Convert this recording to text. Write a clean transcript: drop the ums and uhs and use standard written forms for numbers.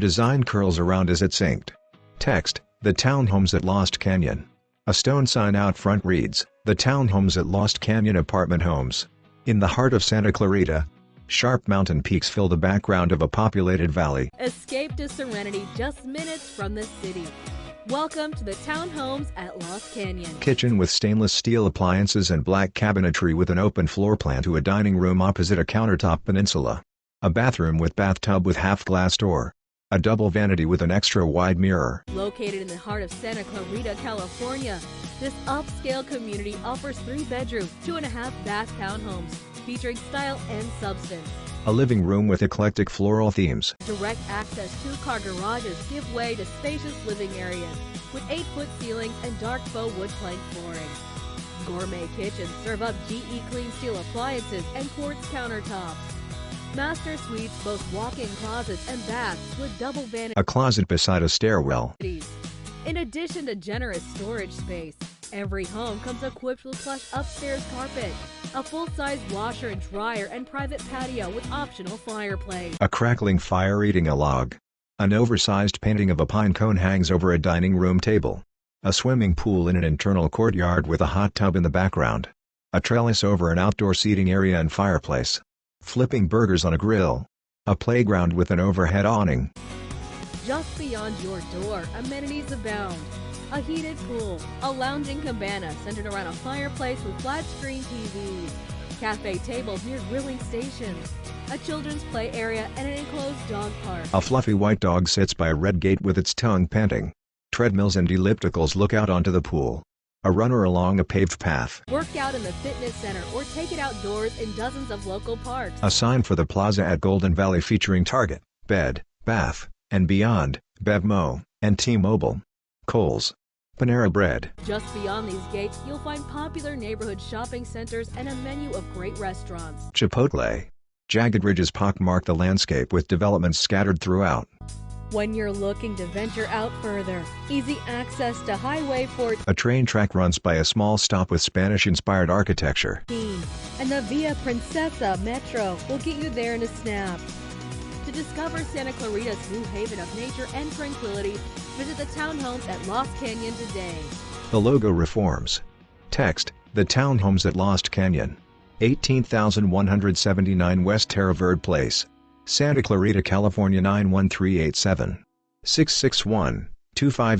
design curls around as it's inked. Text: The Townhomes at Lost Canyon. A stone sign out front reads, The Townhomes at Lost Canyon Apartment Homes. In the heart of Santa Clarita, sharp mountain peaks fill the background of a populated valley. Escape to serenity just minutes from the city. Welcome to the Townhomes at Lost Canyon. Kitchen with stainless steel appliances and black cabinetry with an open floor plan to a dining room opposite a countertop peninsula. A bathroom with bathtub with half-glass door. A double vanity with an extra-wide mirror. Located in the heart of Santa Clarita, California, this upscale community offers 3 bedroom, 2.5-bath townhomes featuring style and substance. A living room with eclectic floral themes. Direct access 2-car garages give way to spacious living areas with 8-foot ceilings and dark faux wood plank flooring. Gourmet kitchens serve up GE clean steel appliances and quartz countertops. Master suites boast walk-in closets and baths with double vanity. A closet beside a stairwell. In addition to generous storage space, every home comes equipped with plush upstairs carpet, a full-size washer and dryer, and private patio with optional fireplace. A crackling fire eating a log. An oversized painting of a pine cone hangs over a dining room table. A swimming pool in an internal courtyard with a hot tub in the background. A trellis over an outdoor seating area and fireplace. Flipping burgers on a grill. A playground with an overhead awning. Just beyond your door, amenities abound. A heated pool, a lounging cabana centered around a fireplace with flat-screen TVs, cafe tables near grilling stations, a children's play area, and an enclosed dog park. A fluffy white dog sits by a red gate with its tongue panting. Treadmills and ellipticals look out onto the pool. A runner along a paved path. Work out in the fitness center or take it outdoors in dozens of local parks. A sign for the plaza at Golden Valley featuring Target, Bed, Bath, and Beyond, Bevmo, and T-Mobile. Kohl's. Panera Bread. Just beyond these gates, you'll find popular neighborhood shopping centers and a menu of great restaurants. Chipotle. Jagged ridges pockmark the landscape with developments scattered throughout. When you're looking to venture out further, easy access to Highway 14. A train track runs by a small stop with Spanish-inspired architecture. And the Via Princesa Metro will get you there in a snap. To discover Santa Clarita's new haven of nature and tranquility, visit the Townhomes at Lost Canyon today. The logo reforms. Text: The Townhomes at Lost Canyon. 18,179 West Terra Verde Place, Santa Clarita, California 91387. 661-250.